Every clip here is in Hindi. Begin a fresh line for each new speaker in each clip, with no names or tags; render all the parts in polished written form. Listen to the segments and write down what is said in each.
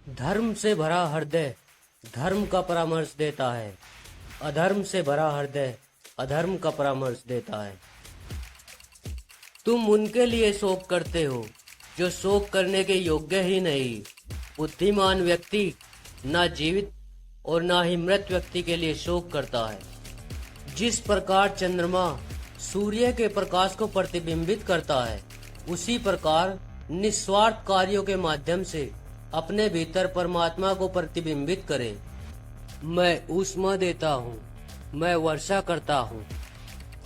धर्म से भरा हृदय धर्म का परामर्श देता है। अधर्म से भरा हृदय अधर्म का परामर्श देता है। तुम उनके लिए शोक करते हो जो शोक करने के योग्य ही नहीं। बुद्धिमान व्यक्ति ना जीवित और ना ही मृत व्यक्ति के लिए शोक करता है। जिस प्रकार चंद्रमा सूर्य के प्रकाश को प्रतिबिंबित करता है, उसी प्रकार निस्वार्थ कार्यों के माध्यम से अपने भीतर परमात्मा को प्रतिबिंबित करें। मैं ऊष्मा देता हूँ, मैं वर्षा करता हूँ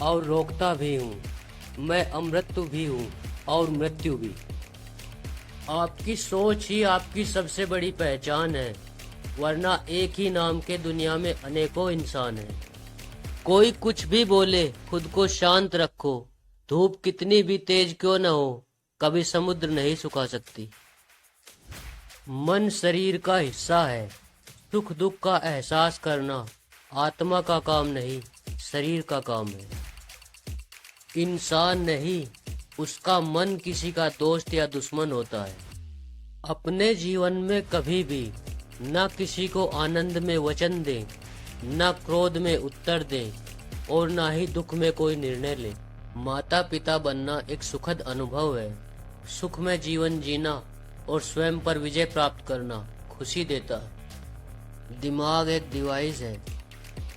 और रोकता भी हूँ, मैं अमृत्यु भी हूँ और मृत्यु भी। आपकी सोच ही आपकी सबसे बड़ी पहचान है, वरना एक ही नाम के दुनिया में अनेकों इंसान हैं। कोई कुछ भी बोले, खुद को शांत रखो। धूप कितनी भी तेज क्यों न हो, कभी समुद्र नहीं सुखा सकती। मन शरीर का हिस्सा है। सुख दुख का एहसास करना आत्मा का काम नहीं, शरीर का काम है। इंसान नहीं, उसका मन किसी का दोस्त या दुश्मन होता है। अपने जीवन में कभी भी न किसी को आनंद में वचन दें, न क्रोध में उत्तर दें और न ही दुख में कोई निर्णय लें। माता पिता बनना एक सुखद अनुभव है। सुख में जीवन जीना और स्वयं पर विजय प्राप्त करना खुशी देता है। दिमाग एक डिवाइस है,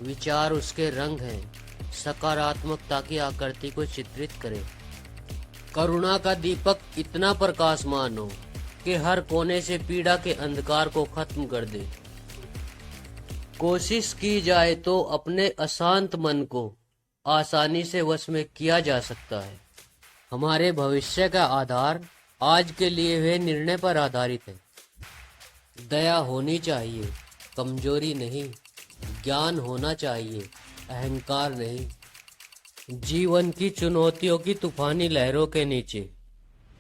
विचार उसके रंग हैं। सकारात्मकता की आकृति को चित्रित करें। करुणा का दीपक इतना प्रकाशमान हो कि हर कोने से पीड़ा के अंधकार को खत्म कर दे। कोशिश की जाए तो अपने अशांत मन को आसानी से वश में किया जा सकता है। हमारे भविष्य का आधार आज के लिए हुए निर्णय पर आधारित है। दया होनी चाहिए, कमजोरी नहीं। ज्ञान होना चाहिए, अहंकार नहीं। जीवन की चुनौतियों की तूफानी लहरों के नीचे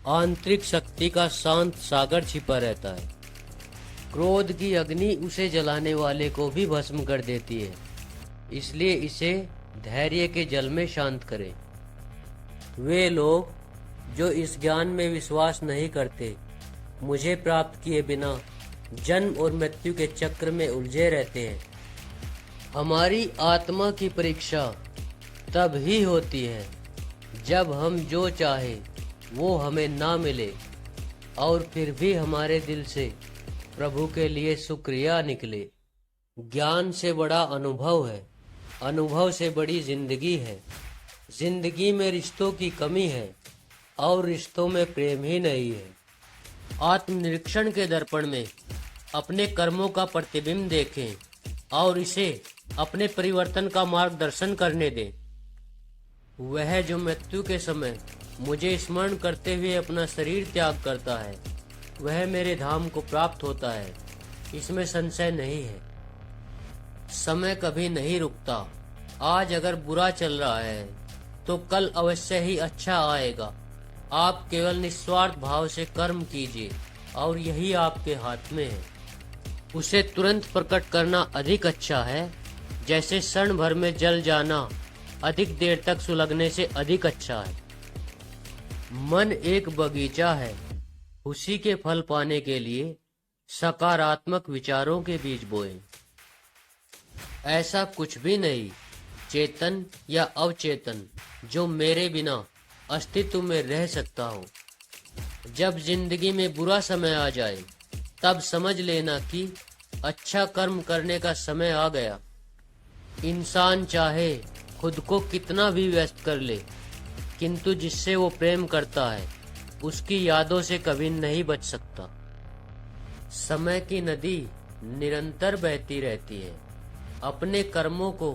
आंतरिक शक्ति का शांत सागर छिपा रहता है। क्रोध की अग्नि उसे जलाने वाले को भी भस्म कर देती है, इसलिए इसे धैर्य के जल में शांत करें। वे लोग जो इस ज्ञान में विश्वास नहीं करते, मुझे प्राप्त किए बिना जन्म और मृत्यु के चक्र में उलझे रहते हैं। हमारी आत्मा की परीक्षा तब ही होती है जब हम जो चाहे वो हमें ना मिले और फिर भी हमारे दिल से प्रभु के लिए शुक्रिया निकले। ज्ञान से बड़ा अनुभव है, अनुभव से बड़ी जिंदगी है। जिंदगी में रिश्तों की कमी है और रिश्तों में प्रेम ही नहीं है। आत्मनिरीक्षण के दर्पण में अपने कर्मों का प्रतिबिंब देखें और इसे अपने परिवर्तन का मार्गदर्शन करने दें। वह जो मृत्यु के समय मुझे स्मरण करते हुए अपना शरीर त्याग करता है, वह मेरे धाम को प्राप्त होता है, इसमें संशय नहीं है। समय कभी नहीं रुकता। आज अगर बुरा चल रहा है तो कल अवश्य ही अच्छा आएगा। आप केवल निस्वार्थ भाव से कर्म कीजिए और यही आपके हाथ में है। उसे तुरंत प्रकट करना अधिक अच्छा है, जैसे क्षण भर में जल जाना अधिक देर तक सुलगने से अधिक अच्छा है। मन एक बगीचा है, खुशी के फल पाने के लिए सकारात्मक विचारों के बीज बोएं। ऐसा कुछ भी नहीं, चेतन या अवचेतन, जो मेरे बिना अस्तित्व में रह सकता हो। जब जिंदगी में बुरा समय आ जाए, तब समझ लेना कि अच्छा कर्म करने का समय आ गया। इंसान चाहे खुद को कितना भी व्यस्त कर ले, किंतु जिससे वो प्रेम करता है उसकी यादों से कभी नहीं बच सकता। समय की नदी निरंतर बहती रहती है। अपने कर्मों को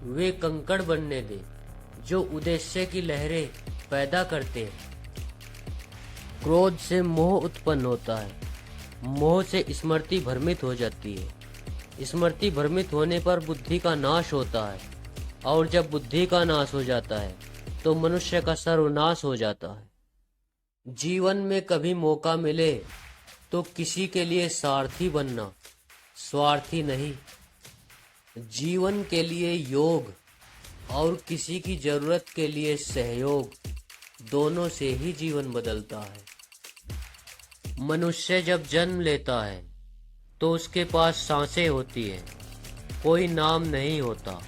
वे कंकड़ बनने दे जो उद्देश्य की लहरें पैदा करते हैं। क्रोध से मोह उत्पन्न होता है, मोह से स्मृति भ्रमित हो जाती है। स्मृति भ्रमित होने पर बुद्धि का नाश होता है और जब बुद्धि का नाश हो जाता है तो मनुष्य का सर्वनाश हो जाता है। जीवन में कभी मौका मिले तो किसी के लिए सारथी बनना, स्वार्थी नहीं। जीवन के लिए योग और किसी की जरूरत के लिए सहयोग, दोनों से ही जीवन बदलता है। मनुष्य जब जन्म लेता है तो उसके पास सांसें होती है, कोई नाम नहीं होता।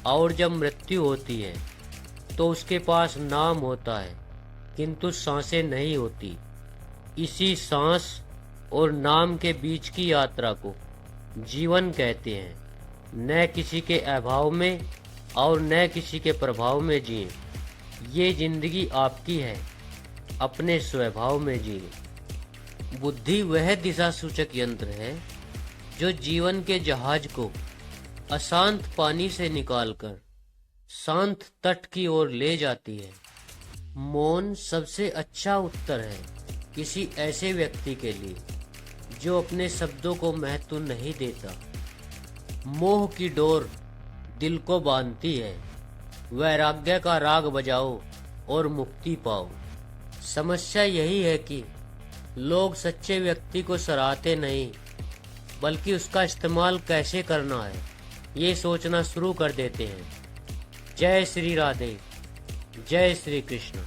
और जब मृत्यु होती है तो उसके पास नाम होता है, किंतु सांसें नहीं होती। इसी सांस और नाम के बीच की यात्रा को जीवन कहते हैं। न किसी के अभाव में और न किसी के प्रभाव में जिए। ये जिंदगी आपकी है, अपने स्वभाव में जिए। बुद्धि वह दिशा सूचक यंत्र है जो जीवन के जहाज को अशांत पानी से निकालकर शांत तट की ओर ले जाती है। मौन सबसे अच्छा उत्तर है किसी ऐसे व्यक्ति के लिए जो अपने शब्दों को महत्व नहीं देता। मोह की डोर दिल को बांधती है, वैराग्य का राग बजाओ और मुक्ति पाओ। समस्या यही है कि लोग सच्चे व्यक्ति को सराहते नहीं, बल्कि उसका इस्तेमाल कैसे करना है ये सोचना शुरू कर देते हैं। जय श्री राधे, जय श्री कृष्ण।